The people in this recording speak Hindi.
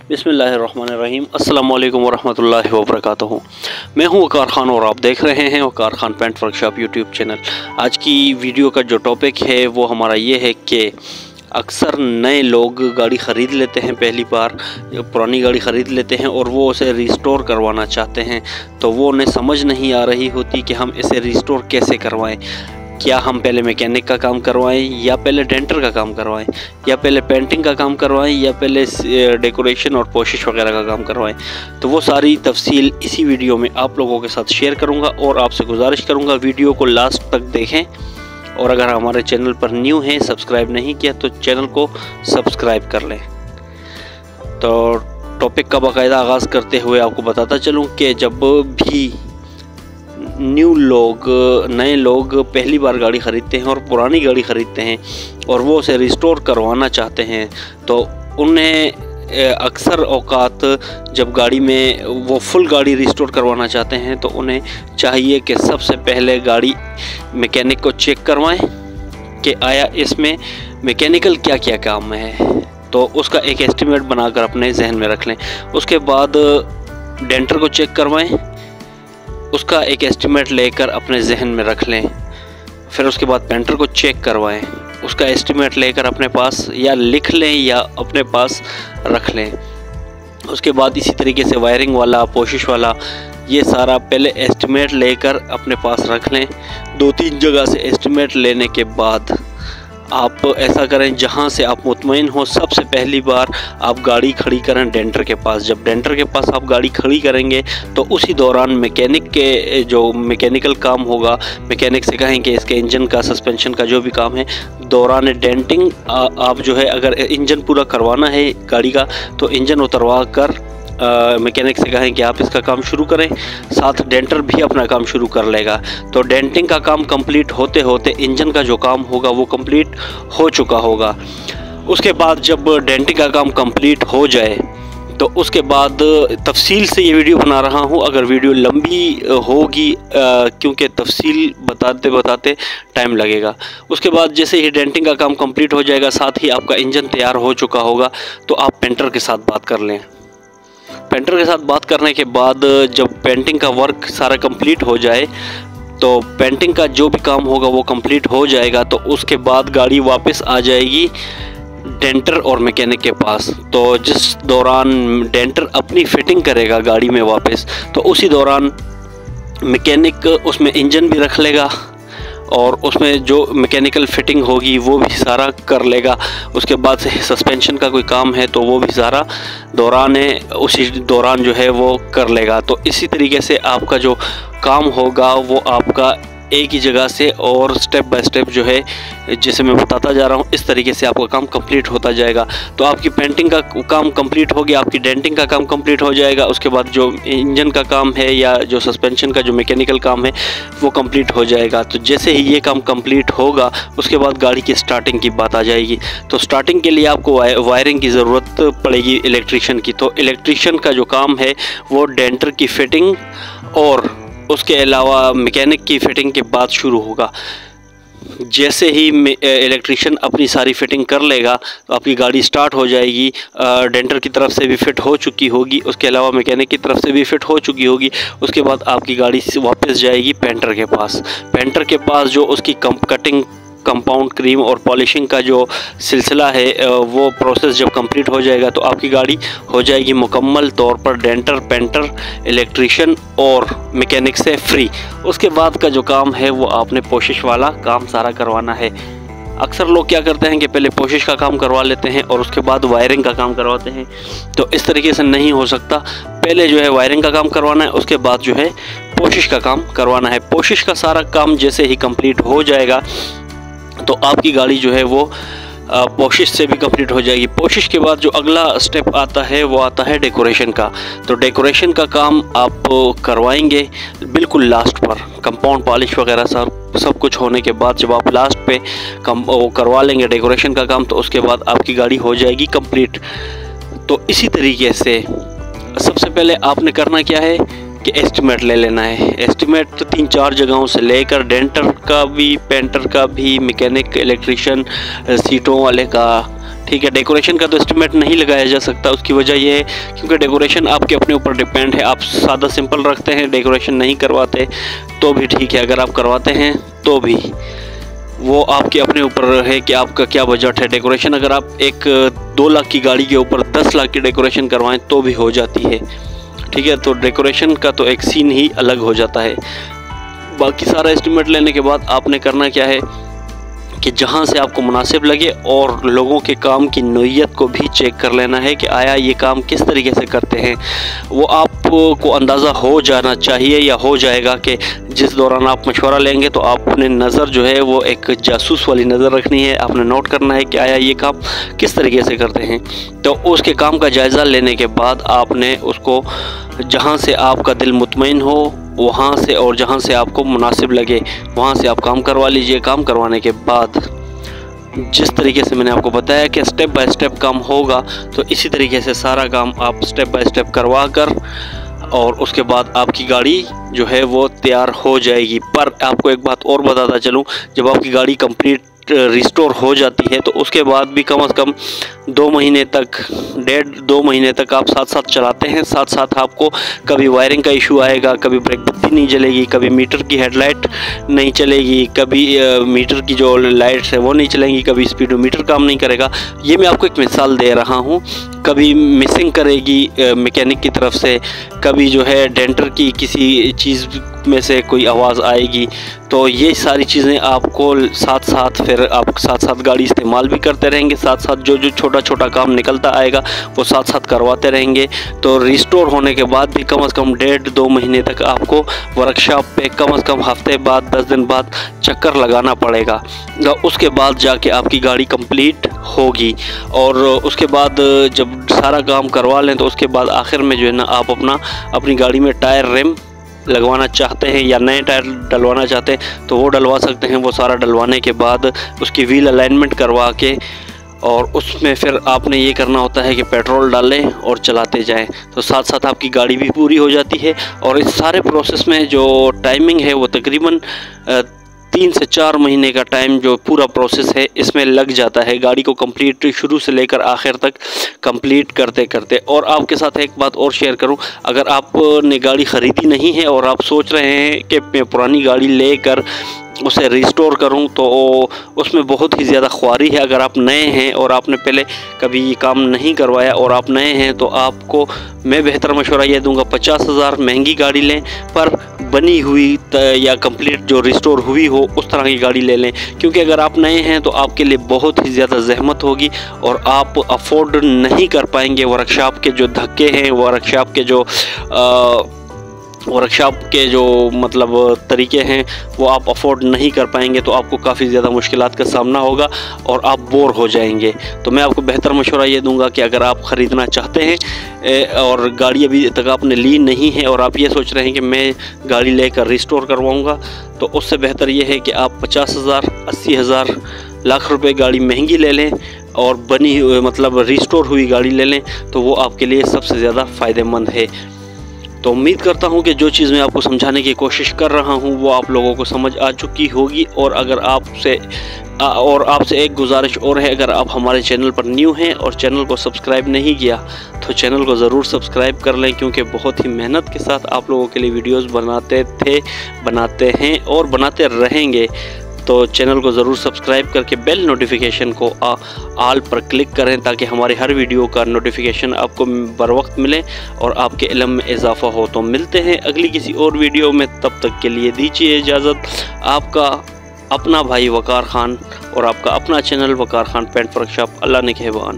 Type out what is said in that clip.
बिस्मिल्लाहिर्रहमानिर्रहीम। अस्सलामु अलैकुम वरहमतुल्लाहि वबरकातुहू। मैं हूं वकार खान और आप देख रहे हैं Waqar Khan paint workshop YouTube channel. आज की वीडियो का जो टॉपिक है वो हमारा ये है कि अक्सर नए लोग गाड़ी ख़रीद लेते हैं, पहली बार पुरानी गाड़ी ख़रीद लेते हैं और वो उसे रिस्टोर करवाना चाहते हैं, तो वो उन्हें समझ नहीं आ रही होती कि हम इसे रिस्टोर कैसे करवाएं। क्या हम पहले मैकेनिक का काम करवाएं या पहले डेंटर का काम करवाएं या पहले पेंटिंग का काम करवाएं या पहले डेकोरेशन और पोशिश वगैरह का काम करवाएं। तो वो सारी तफसील इसी वीडियो में आप लोगों के साथ शेयर करूंगा और आपसे गुजारिश करूंगा वीडियो को लास्ट तक देखें। और अगर हमारे चैनल पर न्यू हैं, सब्सक्राइब नहीं किया तो चैनल को सब्सक्राइब कर लें। तो टॉपिक का बाकायदा आगाज़ करते हुए आपको बताता चलूँ कि जब भी नए लोग पहली बार गाड़ी ख़रीदते हैं और पुरानी गाड़ी ख़रीदते हैं और वो उसे रिस्टोर करवाना चाहते हैं, तो उन्हें अक्सर औकात जब गाड़ी में वो फुल गाड़ी रिस्टोर करवाना चाहते हैं तो उन्हें चाहिए कि सबसे पहले गाड़ी मैकेनिक को चेक करवाएं कि आया इसमें मैकेनिकल क्या क्या काम है, तो उसका एक एस्टीमेट बनाकर अपने जहन में रख लें। उसके बाद डेंटर को चेक करवाएं, उसका एक एस्टीमेट लेकर अपने जहन में रख लें। फिर उसके बाद पेंटर को चेक करवाएं, उसका एस्टीमेट लेकर अपने पास या लिख लें या अपने पास रख लें। उसके बाद इसी तरीके से वायरिंग वाला, पोशिश वाला, ये सारा पहले एस्टीमेट लेकर अपने पास रख लें। 2-3 जगह से एस्टीमेट लेने के बाद आप ऐसा करें जहां से आप मुतमईन हो, सबसे पहली बार आप गाड़ी खड़ी करें डेंटर के पास। जब डेंटर के पास आप गाड़ी खड़ी करेंगे तो उसी दौरान मैकेनिक के जो मैकेनिकल काम होगा, मैकेनिक से कहें कि इसके इंजन का, सस्पेंशन का जो भी काम है, दौरान डेंटिंग आप जो है, अगर इंजन पूरा करवाना है गाड़ी का तो इंजन उतरवा कर मैकेनिक से कहें कि आप इसका काम शुरू करें, साथ डेंटर भी अपना काम शुरू कर लेगा। तो डेंटिंग का काम कंप्लीट होते होते इंजन का जो काम होगा वो कंप्लीट हो चुका होगा। उसके बाद जब डेंटिंग का काम कंप्लीट हो जाए तो उसके बाद तफसील से ये वीडियो बना रहा हूँ। अगर वीडियो लंबी होगी क्योंकि तफसील बताते बताते टाइम लगेगा। उसके बाद जैसे ही डेंटिंग का काम कंप्लीट हो जाएगा, साथ ही आपका इंजन तैयार हो चुका होगा, तो आप पेंटर के साथ बात कर लें। पेंटर के साथ बात करने के बाद जब पेंटिंग का वर्क सारा कंप्लीट हो जाए, तो पेंटिंग का जो भी काम होगा वो कंप्लीट हो जाएगा, तो उसके बाद गाड़ी वापस आ जाएगी डेंटर और मैकेनिक के पास। तो जिस दौरान डेंटर अपनी फिटिंग करेगा गाड़ी में वापस, तो उसी दौरान मैकेनिक उसमें इंजन भी रख लेगा और उसमें जो मैकेनिकल फिटिंग होगी वो भी सारा कर लेगा। उसके बाद से सस्पेंशन का कोई काम है तो वो भी सारा उसी दौरान जो है वो कर लेगा। तो इसी तरीके से आपका जो काम होगा वो आपका एक ही जगह से और स्टेप बाय स्टेप जो है, जैसे मैं बताता जा रहा हूँ, इस तरीके से आपका काम कंप्लीट होता जाएगा। तो आपकी पेंटिंग का काम कंप्लीट हो गया, आपकी डेंटिंग का काम कंप्लीट हो जाएगा। उसके बाद जो इंजन का काम है या जो सस्पेंशन का जो मैकेनिकल काम है वो कंप्लीट हो जाएगा। तो जैसे ही ये काम कंप्लीट होगा उसके बाद गाड़ी की स्टार्टिंग की बात आ जाएगी। तो स्टार्टिंग के लिए आपको वायरिंग की ज़रूरत पड़ेगी इलेक्ट्रीशियन की। तो इलेक्ट्रीशियन का जो काम है वो डेंटर की फिटिंग और उसके अलावा मैकेनिक की फ़िटिंग के बाद शुरू होगा। जैसे ही इलेक्ट्रीशियन अपनी सारी फिटिंग कर लेगा तो आपकी गाड़ी स्टार्ट हो जाएगी। डेंटर की तरफ से भी फिट हो चुकी होगी, उसके अलावा मैकेनिक की तरफ से भी फिट हो चुकी होगी। उसके बाद आपकी गाड़ी वापस जाएगी पेंटर के पास। पेंटर के पास जो उसकी कटिंग, कंपाउंड, क्रीम और पॉलिशिंग का जो सिलसिला है वो प्रोसेस जब कंप्लीट हो जाएगा तो आपकी गाड़ी हो जाएगी मुकम्मल तौर पर डेंटर, पेंटर, इलेक्ट्रीशियन और मैकेनिक से फ्री। उसके बाद का जो काम है वो आपने पोशिश वाला काम सारा करवाना है। अक्सर लोग क्या करते हैं कि पहले पोशिश का काम करवा लेते हैं और उसके बाद वायरिंग का काम करवाते हैं, तो इस तरीके से नहीं हो सकता। पहले जो है वायरिंग का काम करवाना है, उसके बाद जो है पोशिश का काम करवाना है। पोशिश का सारा काम जैसे ही कंप्लीट हो जाएगा तो आपकी गाड़ी जो है वो पोशिश से भी कंप्लीट हो जाएगी। पोशिश के बाद जो अगला स्टेप आता है वो आता है डेकोरेशन का। तो डेकोरेशन का काम आप करवाएंगे बिल्कुल लास्ट पर, कंपाउंड, पॉलिश वगैरह सब कुछ होने के बाद जब आप लास्ट पे वो करवा लेंगे डेकोरेशन का काम, तो उसके बाद आपकी गाड़ी हो जाएगी कंप्लीट। तो इसी तरीके से सबसे पहले आपने करना क्या है कि एस्टीमेट ले लेना है। एस्टीमेट तो 3-4 जगहों से लेकर डेंटर का भी, पेंटर का भी, मैकेनिक, इलेक्ट्रीशियन, सीटों वाले का, ठीक है। डेकोरेशन का तो एस्टिमेट नहीं लगाया जा सकता, उसकी वजह यह है क्योंकि डेकोरेशन आपके अपने ऊपर डिपेंड है। आप सादा सिंपल रखते हैं, डेकोरेशन नहीं करवाते तो भी ठीक है, अगर आप करवाते हैं तो भी वो आपके अपने ऊपर है कि आपका क्या बजट है। डेकोरेशन अगर आप एक 2 लाख की गाड़ी के ऊपर 10 लाख की डेकोरेशन करवाएं तो भी हो जाती है, ठीक है। तो डेकोरेशन का तो एक सीन ही अलग हो जाता है। बाकी सारा एस्टिमेट लेने के बाद आपने करना क्या है कि जहाँ से आपको मुनासिब लगे और लोगों के काम की नोयत को भी चेक कर लेना है कि आया ये काम किस तरीके से करते हैं। वो आपको अंदाज़ा हो जाना चाहिए या हो जाएगा कि जिस दौरान आप मशवरा लेंगे तो आपने नज़र जो है वो एक जासूस वाली नज़र रखनी है। आपने नोट करना है कि आया ये काम किस तरीके से करते हैं। तो उसके काम का जायज़ा लेने के बाद आपने उसको जहाँ से आपका दिल मुतमईन हो वहाँ से और जहाँ से आपको मुनासिब लगे वहाँ से आप काम करवा लीजिए। काम करवाने के बाद जिस तरीके से मैंने आपको बताया कि स्टेप बाय स्टेप काम होगा, तो इसी तरीके से सारा काम आप स्टेप बाय स्टेप करवा कर और उसके बाद आपकी गाड़ी जो है वो तैयार हो जाएगी। पर आपको एक बात और बताता चलूँ, जब आपकी गाड़ी कंप्लीट रिस्टोर हो जाती है तो उसके बाद भी कम से कम 2 महीने तक, 1.5-2 महीने तक आप साथ साथ चलाते हैं। साथ साथ आपको कभी वायरिंग का इशू आएगा, कभी ब्रेक बत्ती नहीं जलेगी, कभी मीटर की हेडलाइट नहीं चलेगी, कभी मीटर की जो लाइट्स है वो नहीं चलेंगी, कभी स्पीडोमीटर काम नहीं करेगा। ये मैं आपको एक मिसाल दे रहा हूँ। कभी मिसिंग करेगी मैकेनिक की तरफ से, कभी जो है डेंटर की किसी चीज़ में से कोई आवाज़ आएगी। तो ये सारी चीज़ें आपको साथ साथ फिर आप साथ साथ गाड़ी इस्तेमाल भी करते रहेंगे, साथ साथ जो जो छोटा छोटा काम निकलता आएगा वो साथ साथ करवाते रहेंगे। तो रिस्टोर होने के बाद भी कम से कम 1.5-2 महीने तक आपको वर्कशॉप पे कम से कम हफ्ते बाद 10 दिन बाद चक्कर लगाना पड़ेगा। तो उसके बाद जाके आपकी गाड़ी कंप्लीट होगी। और उसके बाद जब सारा काम करवा लें तो उसके बाद आखिर में जो है ना आप अपनी गाड़ी में टायर रिम लगवाना चाहते हैं या नए टायर डलवाना चाहते हैं तो वो डलवा सकते हैं। वो सारा डलवाने के बाद उसकी व्हील अलाइनमेंट करवा के और उसमें फिर आपने ये करना होता है कि पेट्रोल डालें और चलाते जाएं, तो साथ साथ आपकी गाड़ी भी पूरी हो जाती है। और इस सारे प्रोसेस में जो टाइमिंग है वो तकरीबन 3 से 4 महीने का टाइम जो पूरा प्रोसेस है इसमें लग जाता है, गाड़ी को कंप्लीट शुरू से लेकर आखिर तक कंप्लीट करते करते। और आपके साथ एक बात और शेयर करूं, अगर आपने गाड़ी ख़रीदी नहीं है और आप सोच रहे हैं कि मैं पुरानी गाड़ी लेकर उसे रिस्टोर करूं, तो उसमें बहुत ही ज़्यादा ख्वारी है। अगर आप नए हैं और आपने पहले कभी ये काम नहीं करवाया और आप नए हैं तो आपको मैं बेहतर मशवरा ये दूंगा 50,000 महंगी गाड़ी लें, पर बनी हुई या कंप्लीट जो रिस्टोर हुई हो उस तरह की गाड़ी ले लें। क्योंकि अगर आप नए हैं तो आपके लिए बहुत ही ज़्यादा ज़हमत होगी और आप अफोर्ड नहीं कर पाएंगे। वर्कशॉप के जो धक्के हैं, वर्कशॉप के जो मतलब तरीके हैं वो आप अफोर्ड नहीं कर पाएंगे, तो आपको काफ़ी ज़्यादा मुश्किलात का सामना होगा और आप बोर हो जाएंगे। तो मैं आपको बेहतर मशवरा ये दूंगा कि अगर आप ख़रीदना चाहते हैं और गाड़ी अभी तक आपने ली नहीं है और आप ये सोच रहे हैं कि मैं गाड़ी लेकर रिस्टोर करवाऊंगा, तो उससे बेहतर ये है कि आप 50,000, 80,000, लाख रुपए गाड़ी महंगी ले लें और बनी मतलब रिस्टोर हुई गाड़ी ले लें, तो वो आपके लिए सबसे ज़्यादा फ़ायदेमंद है। तो उम्मीद करता हूं कि जो चीज़ मैं आपको समझाने की कोशिश कर रहा हूं वो आप लोगों को समझ आ चुकी होगी। और अगर आपसे एक गुजारिश और है, अगर आप हमारे चैनल पर न्यू हैं और चैनल को सब्सक्राइब नहीं किया तो चैनल को ज़रूर सब्सक्राइब कर लें, क्योंकि बहुत ही मेहनत के साथ आप लोगों के लिए वीडियोस बनाते हैं और बनाते रहेंगे। तो चैनल को ज़रूर सब्सक्राइब करके बेल नोटिफिकेशन को ऑल पर क्लिक करें ताकि हमारे हर वीडियो का नोटिफिकेशन आपको बर वक्त मिले और आपके इल्म में इजाफ़ा हो। तो मिलते हैं अगली किसी और वीडियो में, तब तक के लिए दीजिए इजाज़त। आपका अपना भाई वकार खान और आपका अपना चैनल वकार खान पेंट वर्कशॉप। अल्लाह ने कहबान।